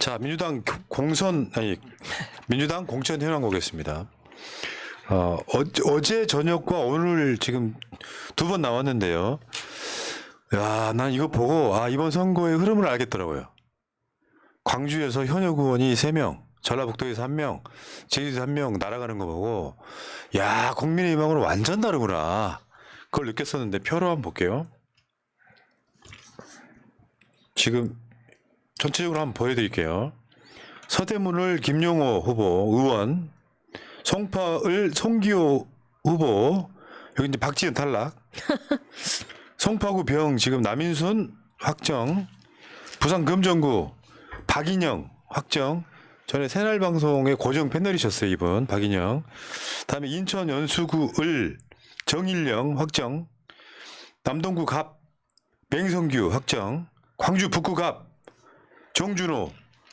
자, 민주당 공천 현황 보겠습니다. 어제 저녁과 오늘 지금 두 번 나왔는데요. 야, 난 이거 보고 이번 선거의 흐름을 알겠더라고요. 광주에서 현역 의원이 3명, 전라북도에서 1명, 제주도에서 1명 날아가는 거 보고 야, 국민의힘하고는 완전 다르구나. 그걸 느꼈었는데 표로 한번 볼게요. 지금 전체적으로 한번 보여드릴게요. 서대문을 김용호 후보 의원, 송파을 송기호 후보, 여기 이제 박지은 탈락. 송파구 병 지금 남인순 확정, 부산 금정구 박인영 확정. 전에 새날방송의 고정 패널이셨어요, 이분 박인영. 다음에 인천 연수구 을 정일영 확정, 남동구 갑 맹성규 확정, 광주 북구 갑 정준호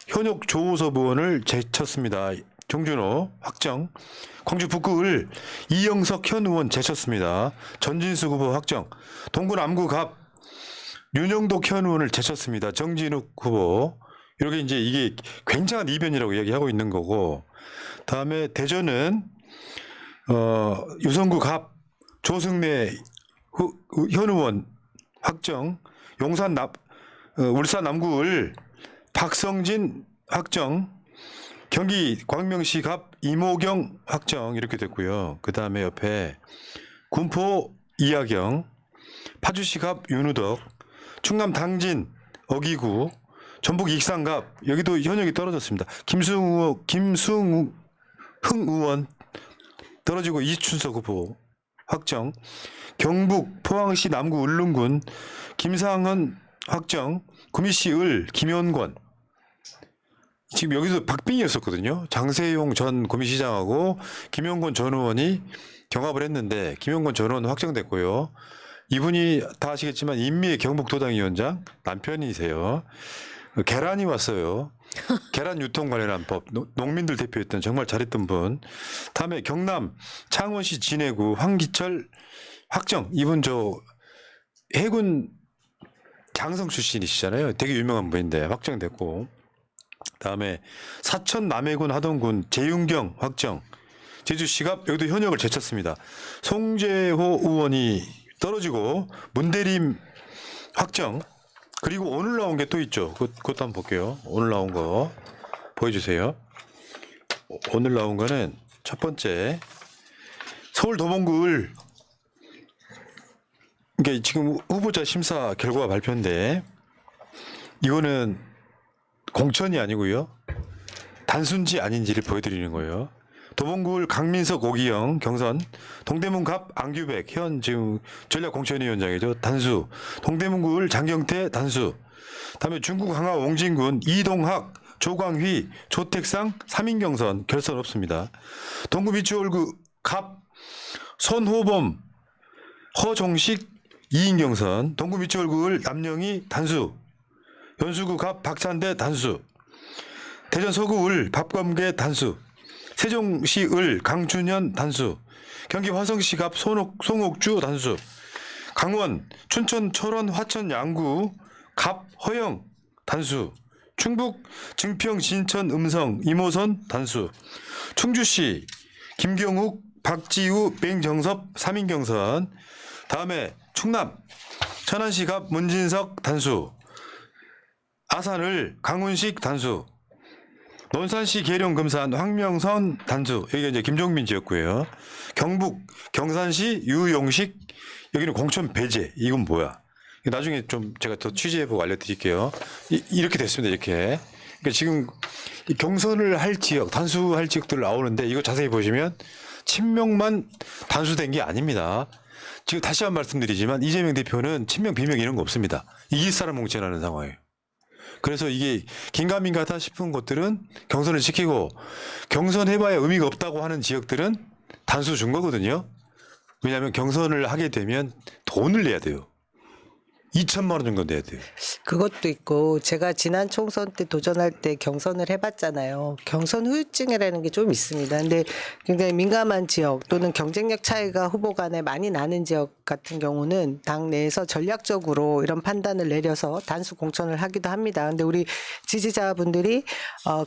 현역 조호섭 의원을 제쳤습니다. 정준호 확정. 광주 북구 을 이영석 현 의원 제쳤습니다. 전진수 후보 확정. 동구 남구 갑 윤영독 현 의원을 제쳤습니다. 정진욱 후보. 이렇게 이제 이게 굉장한 이변이라고 이야기하고 있는 거고, 다음에 대전은 유성구 갑 조승래 현 의원 확정. 용산 울산 남구 을 박성진 확정. 경기 광명시 갑 이모경 확정. 이렇게 됐고요. 그 다음에 옆에 군포 이하경, 파주시 갑 윤우덕, 충남 당진 어기구, 전북 익산 갑 여기도 현역이 떨어졌습니다. 김승흥 의원 떨어지고 이춘석 후보 확정. 경북 포항시 남구 울릉군 김상헌 확정. 구미시 을 김현권, 지금 여기서 박빙이었었거든요. 장세용 전 구미시장하고 김영권 전 의원이 경합을 했는데 김영권 전 의원 확정됐고요. 이분이 다 아시겠지만 인미의 경북도당위원장 남편이세요. 계란이 왔어요. 계란 유통 관련한 법, 농민들 대표했던 정말 잘했던 분. 다음에 경남 창원시 진해구 황기철 확정. 이분 해군 장성 출신이시잖아요. 되게 유명한 분인데 확정됐고. 다음에 사천 남해군 하동군 재윤경 확정. 제주시 갑 여기도 현역을 제쳤습니다. 송재호 의원이 떨어지고 문대림 확정. 그리고 오늘 나온 게 또 있죠. 그것도 한번 볼게요. 오늘 나온 거 보여주세요. 오늘 나온 거는 첫 번째 서울 도봉구 을, 그러니까 지금 후보자 심사 결과가 발표인데 이거는 공천이 아니고요. 단순지 아닌지를 보여드리는 거예요. 도봉구 강민석 오기영 경선, 동대문 갑 안규백 현 지금 전략공천위원장이죠. 단수. 동대문구 장경태 단수. 다음에 중구 강화 옹진군 이동학 조광휘 조택상 3인 경선 결선 없습니다. 동구 미추홀구 갑 손호범 허종식 2인 경선. 동구 미추홀구 남영희 단수. 연수구 갑 박찬대 단수. 대전 서구 을 박범계 단수. 세종시 을 강준현 단수. 경기 화성시 갑 송옥주 단수. 강원 춘천 철원 화천 양구 갑 허영 단수. 충북 증평 진천 음성 이모선 단수. 충주시 김경욱 박지우 맹정섭 3인 경선. 다음에 충남 천안시 갑 문진석 단수. 아산을 강훈식 단수. 논산시 계룡 금산 황명선 단수. 여기가 이제 김종민 지역구예요. 경북 경산시 유용식, 여기는 공천 배제. 이건 뭐야? 나중에 좀 제가 더 취재해보고 알려드릴게요. 이렇게 됐습니다. 이렇게. 그러니까 지금 경선을 할 지역, 단수할 지역들 나오는데 이거 자세히 보시면 친명만 단수된 게 아닙니다. 지금 다시 한 번 말씀드리지만 이재명 대표는 친명 비명 이런 거 없습니다. 이길 사람 공천하는 상황이에요. 그래서 이게 긴가민가하다 싶은 것들은 경선을 시키고, 경선해봐야 의미가 없다고 하는 지역들은 단수 준 거거든요. 왜냐하면 경선을 하게 되면 돈을 내야 돼요. 2천만 원 정도 내야 돼요. 그것도 있고 제가 지난 총선 때 도전할 때 경선을 해봤잖아요. 경선 후유증이라는 게 좀 있습니다. 근데 굉장히 민감한 지역 또는 경쟁력 차이가 후보 간에 많이 나는 지역 같은 경우는 당 내에서 전략적으로 이런 판단을 내려서 단수 공천을 하기도 합니다. 근데 우리 지지자분들이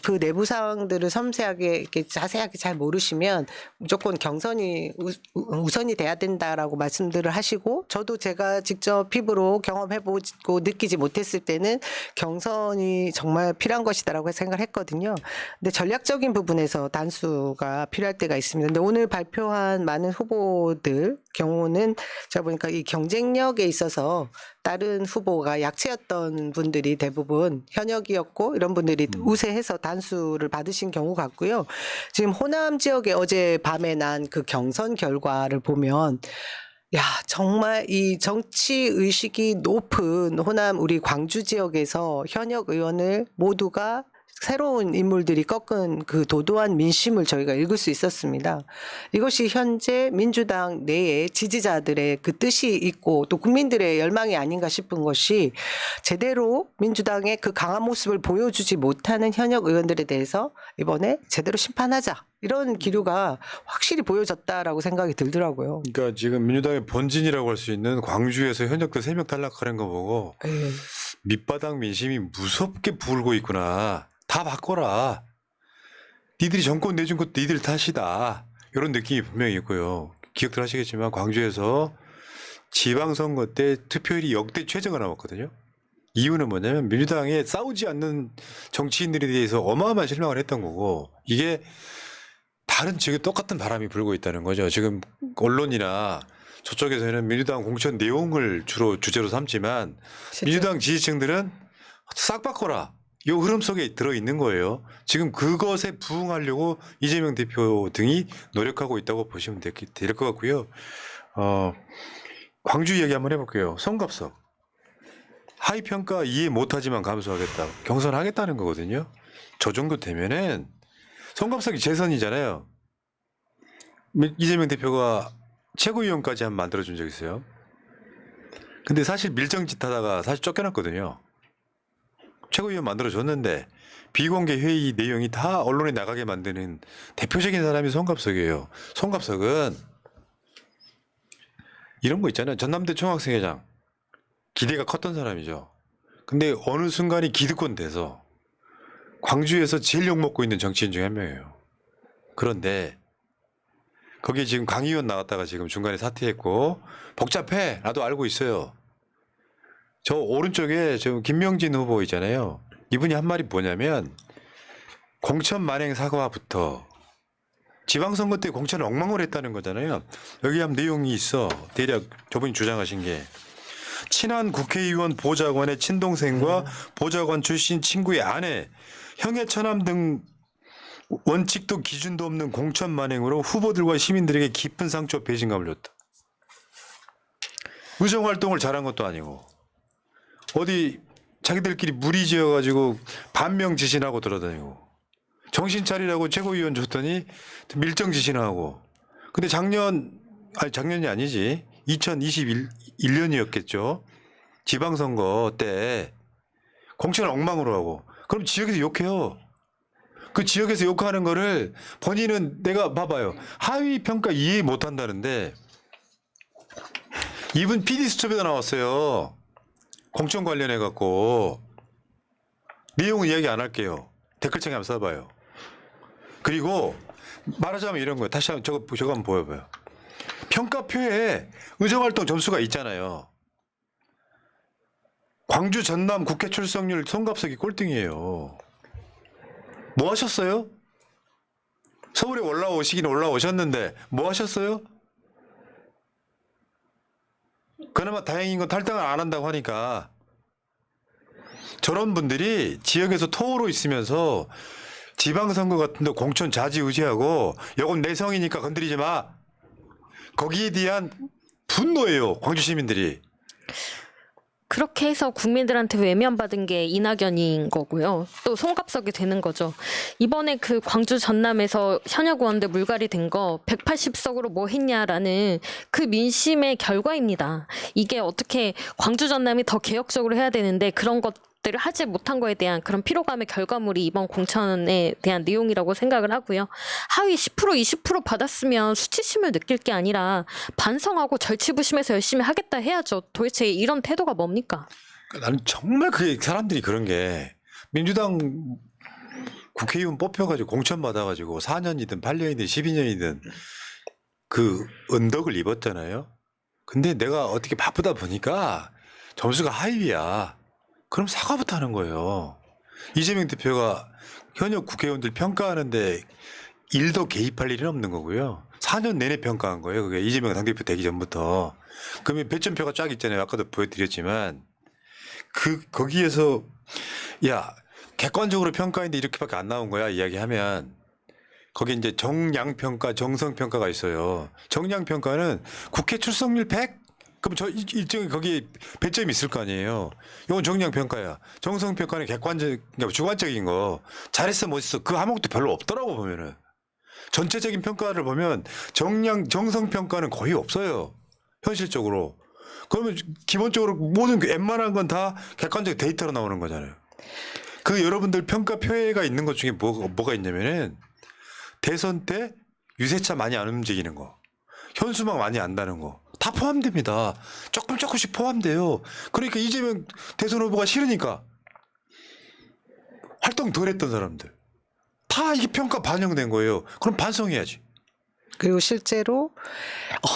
그 내부 사항들을 섬세하게 이렇게 자세하게 잘 모르시면 무조건 경선이 우선이 돼야 된다라고 말씀들을 하시고, 저도 제가 직접 피부로 경험해보고 느끼지 못했을 때는 경선이 정말 필요한 것이다라고 생각을 했거든요. 근데 전략적인 부분에서 단수가 필요할 때가 있습니다. 근데 오늘 발표한 많은 후보들 경우는 제가 보니까 이 경쟁력에 있어서 다른 후보가 약체였던 분들이 대부분 현역이었고 이런 분들이 우세해서 단수를 받으신 경우 같고요. 지금 호남 지역에 어제 밤에 난 그 경선 결과를 보면 야, 정말 이 정치 의식이 높은 호남 우리 광주 지역에서 현역 의원을 모두가 새로운 인물들이 꺾은 그 도도한 민심을 저희가 읽을 수 있었습니다. 이것이 현재 민주당 내에 지지자들의 그 뜻이 있고 또 국민들의 열망이 아닌가 싶은 것이, 제대로 민주당의 그 강한 모습을 보여주지 못하는 현역 의원들에 대해서 이번에 제대로 심판하자, 이런 기류가 확실히 보여졌다라고 생각이 들더라고요. 그러니까 지금 민주당의 본진이라고 할 수 있는 광주에서 현역들 3명 탈락하는 거 보고 밑바닥 민심이 무섭게 불고 있구나. 다 바꿔라. 니들이 정권 내준 것도 니들 탓이다. 이런 느낌이 분명히 있고요. 기억들 하시겠지만 광주에서 지방선거 때 투표율이 역대 최저가 나왔거든요. 이유는 뭐냐면 민주당에 싸우지 않는 정치인들에 대해서 어마어마한 실망을 했던 거고, 이게 다른 지역에 똑같은 바람이 불고 있다는 거죠. 지금 언론이나 저쪽에서는 민주당 공천 내용을 주로 주제로 삼지만 민주당 지지층들은 싹 바꿔라, 이 흐름 속에 들어있는 거예요. 지금 그것에 부응하려고 이재명 대표 등이 노력하고 있다고 보시면 될 것 같고요. 광주 이야기 한번 해볼게요. 송갑석. 하위평가 이해 못하지만 감수하겠다. 경선하겠다는 거거든요. 저 정도 되면은 송갑석이 재선이잖아요. 이재명 대표가 최고위원까지 한번 만들어준 적 있어요. 근데 사실 밀정짓 하다가 사실 쫓겨났거든요. 최고위원 만들어줬는데 비공개 회의 내용이 다 언론에 나가게 만드는 대표적인 사람이 송갑석이에요. 송갑석은 이런 거 있잖아요. 전남대 총학생회장. 기대가 컸던 사람이죠. 근데 어느 순간이 기득권 돼서 광주에서 제일 욕먹고 있는 정치인 중에 한 명이에요. 그런데 거기에 지금 강 의원 나왔다가 지금 중간에 사퇴했고, 복잡해. 나도 알고 있어요. 저 오른쪽에 지금 김명진 후보 있잖아요. 이분이 한 말이 뭐냐면, 공천 만행 사과부터 지방선거 때 공천을 엉망으로 했다는 거잖아요. 여기 한 내용이 있어. 대략 저분이 주장하신 게, 친한 국회의원 보좌관의 친동생과 보좌관 출신 친구의 아내, 형의 처남 등 원칙도 기준도 없는 공천 만행으로 후보들과 시민들에게 깊은 상처 배신감을 줬다. 의정활동을 잘한 것도 아니고 어디 자기들끼리 무리지어가지고 반명지신하고 돌아다니고, 정신 차리라고 최고위원 줬더니 밀정지신하고. 근데 작년이 아니지, 2021년이었겠죠. 지방선거 때 공천을 엉망으로 하고, 그럼 지역에서 욕해요. 그 지역에서 욕하는 거를 본인은, 내가 봐봐요, 하위 평가 이해 못 한다는데, 이분 PD 수첩에도 나왔어요. 공천 관련해 갖고. 내용은 이야기 안 할게요. 댓글창에 한번 써봐요. 그리고 말하자면 이런 거예요. 다시 한번 저거 한번 보여봐요. 평가표에 의정활동 점수가 있잖아요. 광주 전남 국회 출석률 송갑석이 꼴등이에요. 뭐 하셨어요? 서울에 올라오시긴 올라오셨는데 뭐 하셨어요? 그나마 다행인 건 탈당을 안 한다고 하니까. 저런 분들이 지역에서 토호로 있으면서 지방선거 같은 데 공천 좌지우지하고, 이건 내 성이니까 건드리지 마, 거기에 대한 분노예요, 광주 시민들이. 그렇게 해서 국민들한테 외면받은 게 이낙연인 거고요. 또 송갑석이 되는 거죠. 이번에 그 광주 전남에서 현역 의원들 물갈이 된 거 180석으로 뭐 했냐라는 그 민심의 결과입니다. 이게 어떻게 광주 전남이 더 개혁적으로 해야 되는데 그런 것들을 하지 못한 거에 대한 그런 피로감의 결과물이 이번 공천에 대한 내용이라고 생각을 하고요. 하위 10% 20% 받았으면 수치심을 느낄 게 아니라 반성하고 절치부심해서 열심히 하겠다 해야죠. 도대체 이런 태도가 뭡니까? 나는 정말 그게 사람들이 그런 게 민주당 국회의원 뽑혀가지고 공천 받아가지고 4년이든 8년이든 12년이든 그 은덕을 입었잖아요. 근데 내가 어떻게 바쁘다 보니까 점수가 하위야. 그럼 사과부터 하는 거예요. 이재명 대표가 현역 국회의원들 평가하는데 일도 개입할 일은 없는 거고요. 4년 내내 평가한 거예요. 그게 이재명 당대표 되기 전부터. 그러면 배점표가 쫙 있잖아요. 아까도 보여드렸지만 거기에서 야 객관적으로 평가했는데 이렇게밖에 안 나온 거야 이야기하면 거기 이제 정량평가, 정성평가가 있어요. 정량평가는 국회 출석률 100? 그럼 저 일정이 거기에 배점이 있을 거 아니에요. 이건 정량평가야. 정성평가는 그러니까 주관적인 거. 잘했어, 멋있어. 그 항목도 별로 없더라고 보면은. 전체적인 평가를 보면 정성평가는 거의 없어요. 현실적으로. 그러면 기본적으로 모든 웬만한 건 다 객관적 데이터로 나오는 거잖아요. 그 여러분들 평가 표해가 있는 것 중에 뭐가 있냐면은 대선 때 유세차 많이 안 움직이는 거, 현수막 많이 안다는 거 다 포함됩니다. 조금씩 포함돼요. 그러니까 이재명 대선 후보가 싫으니까 활동 덜 했던 사람들 다 이게 평가 반영된 거예요. 그럼 반성해야지. 그리고 실제로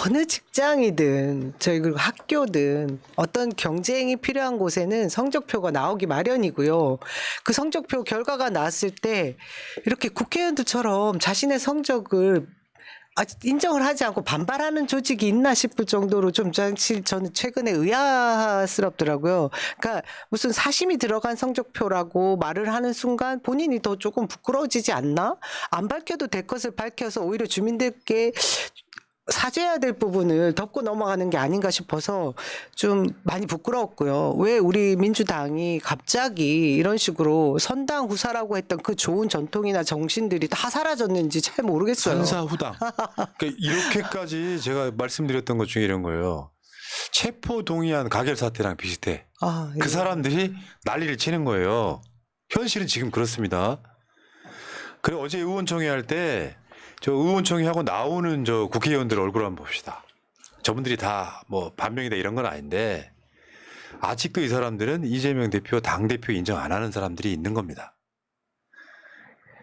어느 직장이든 저희 그리고 학교든 어떤 경쟁이 필요한 곳에는 성적표가 나오기 마련이고요. 그 성적표 결과가 나왔을 때 이렇게 국회의원들처럼 자신의 성적을 인정을 하지 않고 반발하는 조직이 있나 싶을 정도로 좀 사실 저는 최근에 의아스럽더라고요. 그러니까 무슨 사심이 들어간 성적표라고 말을 하는 순간 본인이 더 조금 부끄러워지지 않나? 안 밝혀도 될 것을 밝혀서 오히려 주민들께 사죄해야 될 부분을 덮고 넘어가는 게 아닌가 싶어서 좀 많이 부끄러웠고요. 왜 우리 민주당이 갑자기 이런 식으로 선당 후사라고 했던 그 좋은 전통이나 정신들이 다 사라졌는지 잘 모르겠어요. 선사후당. 그러니까 이렇게까지 제가 말씀드렸던 것 중에 이런 거예요. 체포동의안 가결 사태랑 비슷해. 그 사람들이 난리를 치는 거예요. 현실은 지금 그렇습니다. 그래 어제 의원총회 할 때 저 의원총회 하고 나오는 저 국회의원들 얼굴 한번 봅시다. 저분들이 다 뭐 반명이다 이런 건 아닌데 아직도 이 사람들은 이재명 대표 당대표 인정 안 하는 사람들이 있는 겁니다.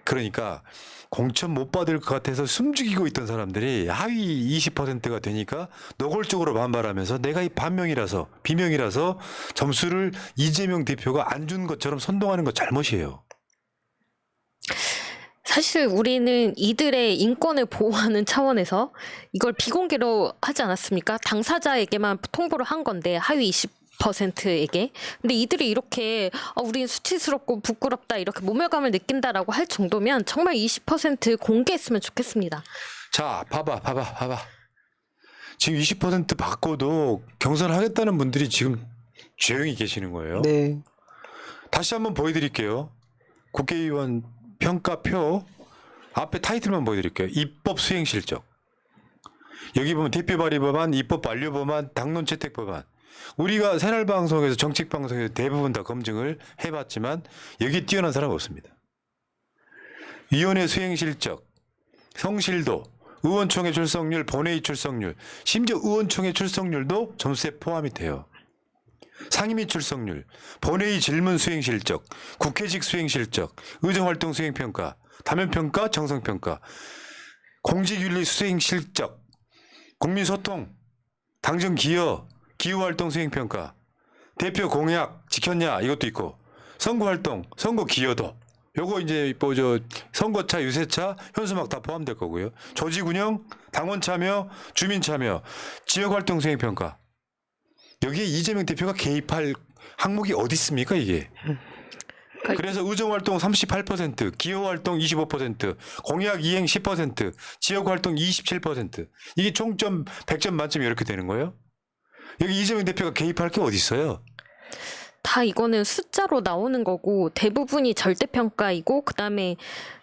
그러니까 공천 못 받을 것 같아서 숨죽이고 있던 사람들이 하위 20%가 되니까 노골적으로 반발하면서 내가 이 반명이라서 비명이라서 점수를 이재명 대표가 안 준 것처럼 선동하는 거 잘못이에요. 사실 우리는 이들의 인권을 보호하는 차원에서 이걸 비공개로 하지 않았습니까? 당사자에게만 통보를 한 건데 하위 20%에게. 근데 이들이 이렇게 우린 수치스럽고 부끄럽다 이렇게 모멸감을 느낀다라고 할 정도면 정말 20% 공개했으면 좋겠습니다. 자, 봐봐. 지금 20% 받고도 경선하겠다는 분들이 지금 조용히 계시는 거예요. 네. 다시 한번 보여드릴게요. 국회의원 평가표 앞에 타이틀만 보여드릴게요. 입법 수행 실적. 여기 보면 대표 발의 법안, 입법 완료 법안, 당론 채택 법안. 우리가 새날방송에서 정책방송에서 대부분 다 검증을 해봤지만 여기 뛰어난 사람 없습니다. 위원회 수행 실적, 성실도, 의원총회 출석률, 본회의 출석률, 심지어 의원총회 출석률도 점수에 포함이 돼요. 상임위 출석률, 본회의 질문 수행 실적, 국회직 수행 실적, 의정활동 수행 평가, 다면평가, 정성평가, 공직윤리 수행 실적, 국민소통, 당정 기여, 기후활동 수행 평가, 대표 공약 지켰냐 이것도 있고, 선거활동, 선거 기여도, 요거 이제 선거차, 유세차, 현수막 다 포함될 거고요. 조직운영, 당원 참여, 주민 참여, 지역활동 수행 평가. 여기에 이재명 대표가 개입할 항목이 어디 있습니까 이게? 그래서 의정활동 38%, 기여활동 25%, 공약 이행 10%, 지역활동 27%. 이게 총점 100점 만점이 이렇게 되는 거예요? 여기 이재명 대표가 개입할 게 어디 있어요? 다 이거는 숫자로 나오는 거고 대부분이 절대평가이고 그다음에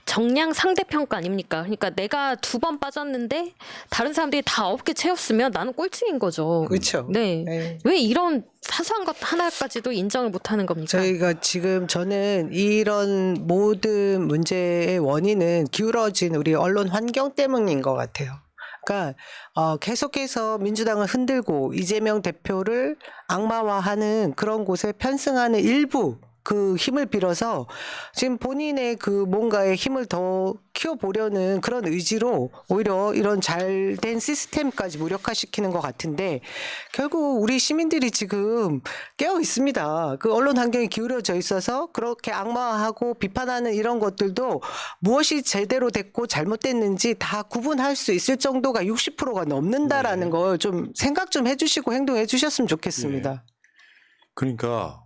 정량 상대평가 아닙니까? 그러니까 내가 2번 빠졌는데 다른 사람들이 다 9개 채웠으면 나는 꼴찌인 거죠. 그렇죠. 네. 네. 왜 이런 사소한 것 하나까지도 인정을 못 하는 겁니까? 저희가 지금 저는 이런 모든 문제의 원인은 기울어진 우리 언론 환경 때문인 것 같아요. 그러니까 계속해서 민주당을 흔들고 이재명 대표를 악마화하는 그런 곳에 편승하는 일부 그 힘을 빌어서 지금 본인의 그 뭔가의 힘을 더 키워보려는 그런 의지로 오히려 이런 잘된 시스템까지 무력화시키는 것 같은데 결국 우리 시민들이 지금 깨어 있습니다. 그 언론 환경이 기울어져 있어서 그렇게 악마화하고 비판하는 이런 것들도 무엇이 제대로 됐고 잘못됐는지 다 구분할 수 있을 정도가 60%가 넘는다라는 걸 좀 생각 좀 해주시고 행동해 주셨으면 좋겠습니다. 그러니까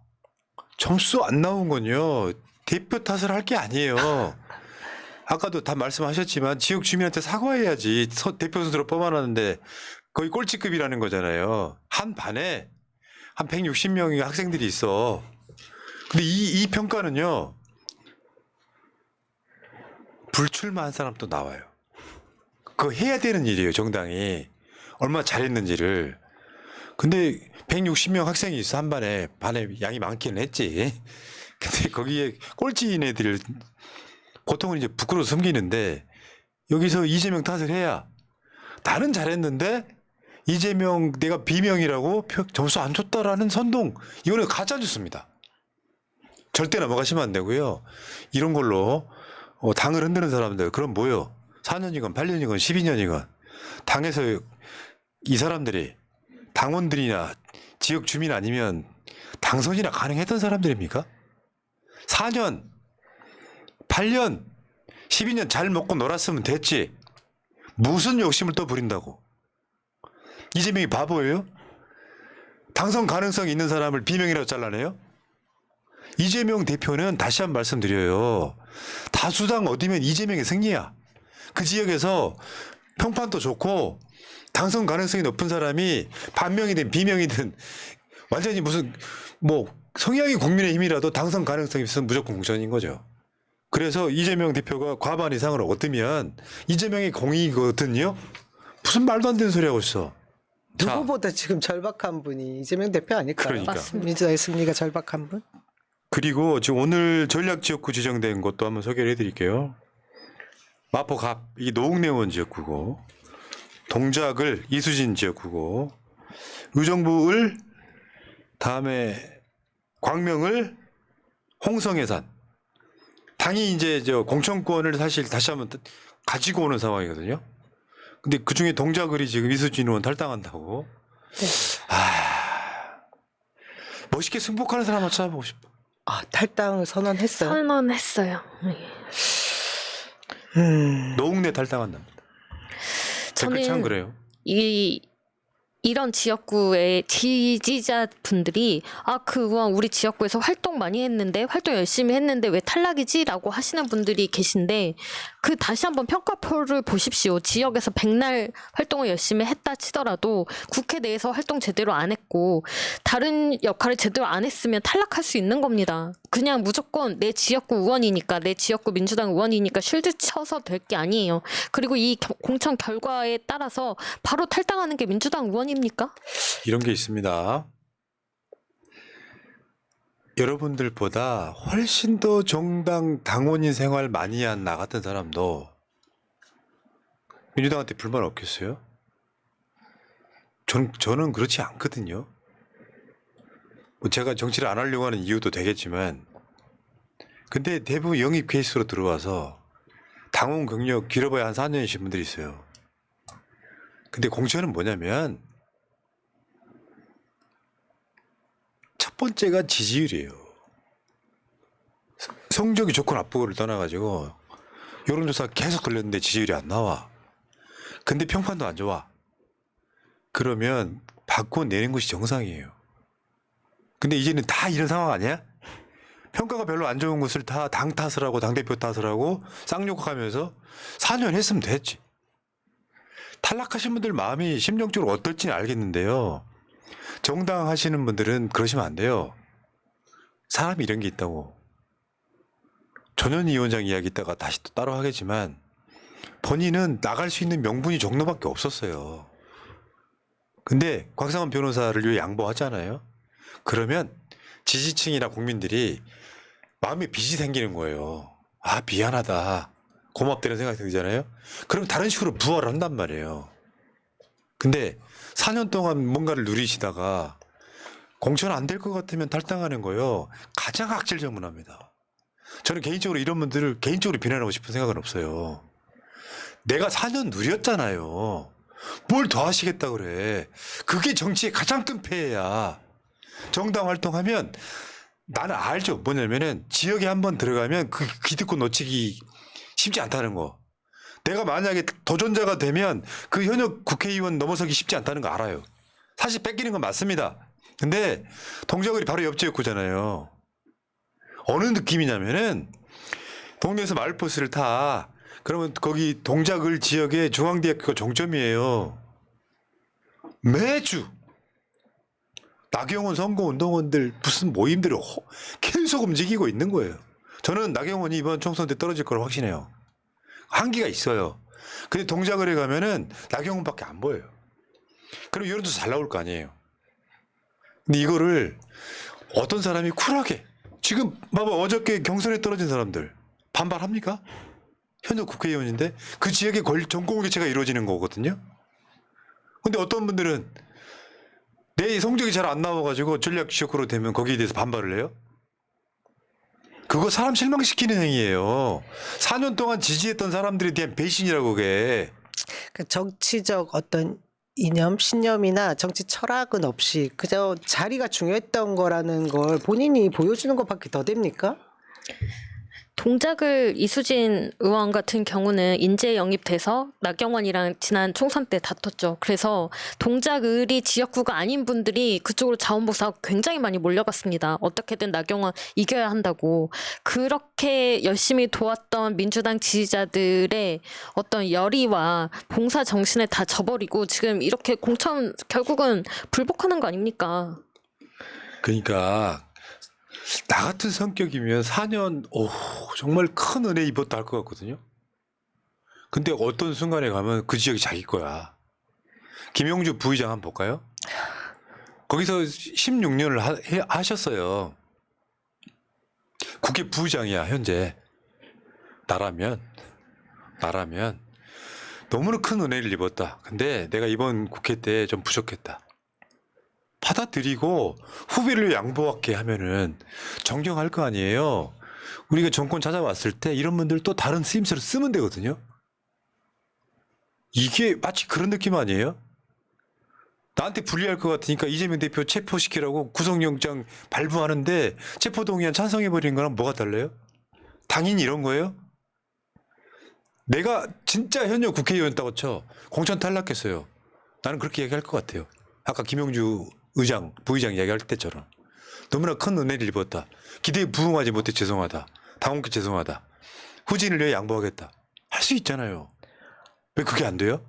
점수 안 나온 건요. 대표 탓을 할 게 아니에요. 아까도 다 말씀하셨지만 지역 주민한테 사과해야지. 대표 선수로 뽑아놨는데 거의 꼴찌급이라는 거잖아요. 한 반에 한 160명의 학생들이 있어. 근데 이 평가는요. 불출마한 사람도 나와요. 그거 해야 되는 일이에요. 정당이. 얼마나 잘했는지를. 근데 160명 학생이 있어 한 반에 양이 많기는 했지. 근데 거기에 꼴찌인 애들 보통은 이제 부끄러워 숨기는데 여기서 이재명 탓을 해야 나는 잘했는데 이재명 내가 비명이라고 점수 안 줬다라는 선동 이거는 가짜 뉴스입니다. 절대 넘어가시면 안 되고요. 이런 걸로 당을 흔드는 사람들 그럼 뭐요? 4년이건 8년이건 12년이건 당에서 이 사람들이 당원들이나 지역 주민 아니면 당선이나 가능했던 사람들입니까? 4년, 8년, 12년 잘 먹고 놀았으면 됐지. 무슨 욕심을 또 부린다고. 이재명이 바보예요? 당선 가능성이 있는 사람을 비명이라고 잘라내요? 이재명 대표는 다시 한 번 말씀드려요. 다수당 얻으면 이재명의 승리야. 그 지역에서 평판도 좋고 당선 가능성이 높은 사람이 반명이든 비명이든 완전히 무슨 성향이 국민의힘이라도 당선 가능성이 있으면 무조건 공천인 거죠. 그래서 이재명 대표가 과반 이상을 얻으면 이재명의 공이거든요. 무슨 말도 안 되는 소리 하고 있어. 누구보다 지금 절박한 분이 이재명 대표 아닐까요? 그러니까. 맞습니다. 민주당의 승리가 절박한 분? 그리고 지금 오늘 전략지역구 지정된 것도 한번 소개를 해드릴게요. 마포갑 이게 노웅래원 지역구고 동작을 이수진 지역구고 의정부을 다음에 광명을 홍성해산 당이 이제 공천권을 사실 다시 한번 가지고 오는 상황이거든요. 근데 그 중에 동작을이 지금 이수진 의원 탈당한다고. 네. 멋있게 승복하는 사람만 찾아보고 싶어. 탈당을 선언했어요. 선언했어요. 노웅래 탈당한답니다. 댓글창 그래요. 이런 지역구의 지지자분들이 그 의원 우리 지역구에서 활동 많이 했는데 활동 열심히 했는데 왜 탈락이지라고 하시는 분들이 계신데 그 다시 한번 평가표를 보십시오. 지역에서 백날 활동을 열심히 했다 치더라도 국회 내에서 활동 제대로 안 했고 다른 역할을 제대로 안 했으면 탈락할 수 있는 겁니다. 그냥 무조건 내 지역구 의원이니까 내 지역구 민주당 의원이니까 쉴드 쳐서 될 게 아니에요. 그리고 이 공천 결과에 따라서 바로 탈당하는 게 민주당 의원입니까? 이런 게 있습니다. 여러분들보다 훨씬 더 정당 당원인 생활 많이 한 나 같은 사람도 민주당한테 불만 없겠어요? 저는 그렇지 않거든요. 제가 정치를 안 하려고 하는 이유도 되겠지만 근데 대부분 영입 케이스로 들어와서 당원 경력 길어봐야 한 4년이신 분들이 있어요. 근데 공천은 뭐냐면 첫 번째가 지지율이에요. 성적이 좋고 나쁘고를 떠나가지고 여론조사 계속 걸렸는데 지지율이 안 나와. 근데 평판도 안 좋아. 그러면 바꿔내는 것이 정상이에요. 근데 이제는 다 이런 상황 아니야? 평가가 별로 안 좋은 것을 다 당 탓을 하고 당대표 탓을 하고 쌍욕하면서 4년 했으면 됐지. 탈락하신 분들 마음이 심정적으로 어떨지는 알겠는데요. 정당 하시는 분들은 그러시면 안 돼요. 사람이 이런 게 있다고. 전현희 위원장 이야기 있다가 다시 또 따로 하겠지만 본인은 나갈 수 있는 명분이 종로밖에 없었어요. 근데 곽상원 변호사를 위해 양보하잖아요. 그러면 지지층이나 국민들이 마음에 빚이 생기는 거예요. 아, 미안하다. 고맙다는 생각이 들잖아요. 그럼 다른 식으로 부활을 한단 말이에요. 근데 4년 동안 뭔가를 누리시다가 공천 안 될 것 같으면 탈당하는 거예요. 가장 악질 전문합니다. 저는 개인적으로 이런 분들을 개인적으로 비난하고 싶은 생각은 없어요. 내가 4년 누렸잖아요. 뭘 더 하시겠다 그래. 그게 정치의 가장 큰 폐해야. 정당 활동하면 나는 알죠. 뭐냐면은 지역에 한번 들어가면 그 기득권 놓치기 쉽지 않다는 거. 내가 만약에 도전자가 되면 그 현역 국회의원 넘어서기 쉽지 않다는 거 알아요. 사실 뺏기는 건 맞습니다. 근데 동작을이 바로 옆지역구잖아요. 어느 느낌이냐면은 동네에서 마을버스를 타. 그러면 거기 동작을 지역의 중앙대학교가 종점이에요. 매주 나경원 선거운동원들 무슨 모임들을 계속 움직이고 있는 거예요. 저는 나경원이 이번 총선 때 떨어질 거라고 확신해요. 한계가 있어요. 근데 동작을에 가면은 나경원밖에 안 보여요. 그럼 여론조사 잘 나올 거 아니에요. 근데 이거를 어떤 사람이 쿨하게 지금 봐봐 어저께 경선에 떨어진 사람들 반발합니까? 현역 국회의원인데 그 지역에 정권 교체가 이루어지는 거거든요. 근데 어떤 분들은 내 성적이 잘 안 나와가지고 전략 지역구로 되면 거기에 대해서 반발을 해요? 그거 사람 실망시키는 행위예요. 4년 동안 지지했던 사람들에 대한 배신이라고 그게. 그 정치적 어떤 이념, 신념이나 정치 철학은 없이 그저 자리가 중요했던 거라는 걸 본인이 보여주는 것밖에 더 됩니까? 동작을 이수진 의원 같은 경우는 인재 영입돼서 나경원이랑 지난 총선 때 다퉜죠. 그래서 동작을이 지역구가 아닌 분들이 그쪽으로 자원봉사하고 굉장히 많이 몰려갔습니다. 어떻게든 나경원 이겨야 한다고. 그렇게 열심히 도왔던 민주당 지지자들의 어떤 열의와 봉사 정신을 다 저버리고 지금 이렇게 공천 결국은 불복하는 거 아닙니까? 그러니까 나 같은 성격이면 4년 정말 큰 은혜 입었다 할 것 같거든요. 근데 어떤 순간에 가면 그 지역이 자기 거야. 김용주 부의장 한번 볼까요? 거기서 16년을 하셨어요. 국회 부의장이야 현재. 나라면 너무나 큰 은혜를 입었다. 근데 내가 이번 국회 때 좀 부족했다. 받아들이고 후배를 양보하게 하면은 정정할 거 아니에요. 우리가 정권 찾아왔을 때 이런 분들 또 다른 쓰임새로 쓰면 되거든요. 이게 마치 그런 느낌 아니에요? 나한테 불리할 것 같으니까 이재명 대표 체포시키라고 구속영장 발부하는데 체포동의안 찬성해버리는 거랑 뭐가 달라요? 당연히 이런 거예요? 내가 진짜 현역 국회의원이었다고 쳐. 공천 탈락했어요. 나는 그렇게 얘기할 것 같아요. 아까 김용주 부의장 이야기할 때처럼 너무나 큰 은혜를 입었다. 기대에 부응하지 못해 죄송하다. 당원께 죄송하다. 후진을 위해 양보하겠다. 할 수 있잖아요. 왜 그게 안 돼요?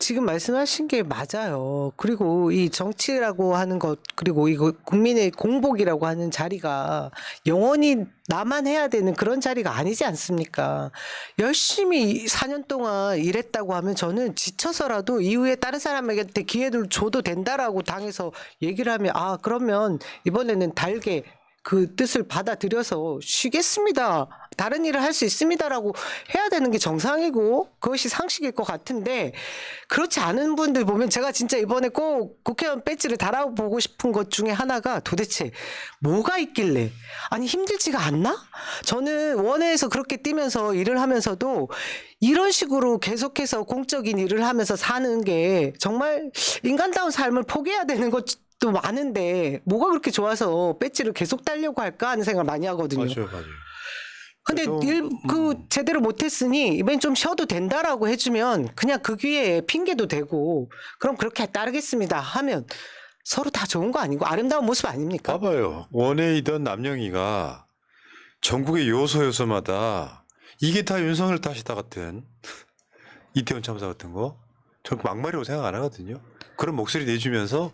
지금 말씀하신 게 맞아요. 그리고 이 정치라고 하는 것, 그리고 이거 국민의 공복이라고 하는 자리가 영원히 나만 해야 되는 그런 자리가 아니지 않습니까? 열심히 4년 동안 일했다고 하면 저는 지쳐서라도 이후에 다른 사람에게 기회를 줘도 된다라고 당에서 얘기를 하면, 그러면 이번에는 달게 그 뜻을 받아들여서 쉬겠습니다. 다른 일을 할 수 있습니다라고 해야 되는 게 정상이고 그것이 상식일 것 같은데 그렇지 않은 분들 보면 제가 진짜 이번에 꼭 국회의원 배지를 달아보고 싶은 것 중에 하나가 도대체 뭐가 있길래 아니 힘들지가 않나? 저는 원회에서 그렇게 뛰면서 일을 하면서도 이런 식으로 계속해서 공적인 일을 하면서 사는 게 정말 인간다운 삶을 포기해야 되는 것도 많은데 뭐가 그렇게 좋아서 배지를 계속 달려고 할까 하는 생각을 많이 하거든요. 맞아요. 근데 제대로 못했으니 이번엔 좀 쉬어도 된다라고 해주면 그냥 그 기회에 핑계도 되고 그럼 그렇게 따르겠습니다 하면 서로 다 좋은 거 아니고 아름다운 모습 아닙니까? 봐봐요. 원외이던 남영희가 전국의 요소마다 이게 다 윤석열 탓이다 같은 이태원 참사 같은 거 전 막말이라고 생각 안 하거든요. 그런 목소리 내주면서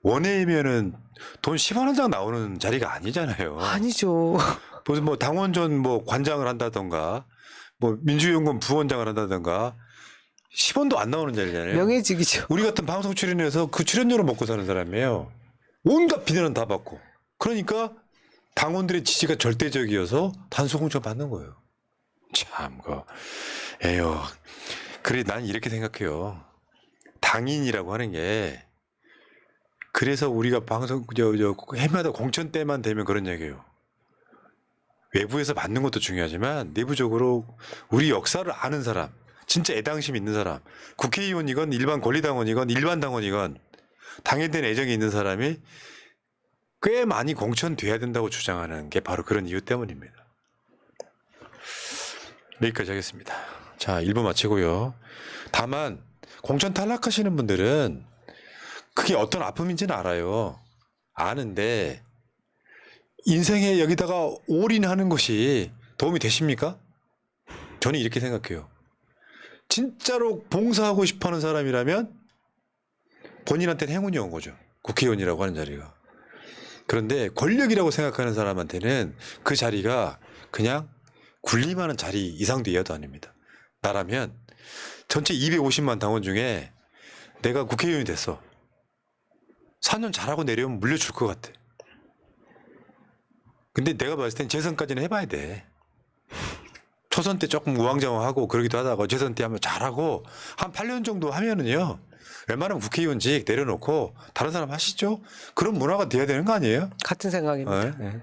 원회면은 돈 10원 한 장 나오는 자리가 아니잖아요. 아니죠. 무슨 뭐 당원전 뭐 관장을 한다던가 뭐 민주연구원 부원장을 한다던가 10원도 안 나오는 자리잖아요. 명예직이죠. 우리 같은 방송 출연해서 그 출연료로 먹고 사는 사람이에요. 온갖 비난은 다 받고. 그러니까 당원들의 지지가 절대적이어서 단수공천 받는 거예요. 참, 에요. 그래, 난 이렇게 생각해요. 당인이라고 하는 게 그래서 우리가 방송 해마다 공천 때만 되면 그런 얘기예요. 외부에서 받는 것도 중요하지만 내부적으로 우리 역사를 아는 사람, 진짜 애당심 있는 사람, 국회의원이건 일반 권리당원이건 일반 당원이건 당에 대한 애정이 있는 사람이 꽤 많이 공천돼야 된다고 주장하는 게 바로 그런 이유 때문입니다. 여기까지 하겠습니다. 자, 1부 마치고요. 다만 공천 탈락하시는 분들은 그게 어떤 아픔인지는 알아요. 아는데 인생에 여기다가 올인하는 것이 도움이 되십니까? 저는 이렇게 생각해요. 진짜로 봉사하고 싶어하는 사람이라면 본인한테는 행운이 온 거죠. 국회의원이라고 하는 자리가. 그런데 권력이라고 생각하는 사람한테는 그 자리가 그냥 군림하는 자리 이상도 이하도 아닙니다. 나라면 전체 250만 당원 중에 내가 국회의원이 됐어. 4년 잘하고 내려오면 물려줄 것 같아. 근데 내가 봤을 땐 재선까지는 해봐야 돼. 초선 때 조금 우왕좌왕하고 그러기도 하다가 재선 때 하면 잘하고 한 8년 정도 하면은요. 웬만하면 국회의원직 내려놓고 다른 사람 하시죠? 그런 문화가 돼야 되는 거 아니에요? 같은 생각입니다. 네.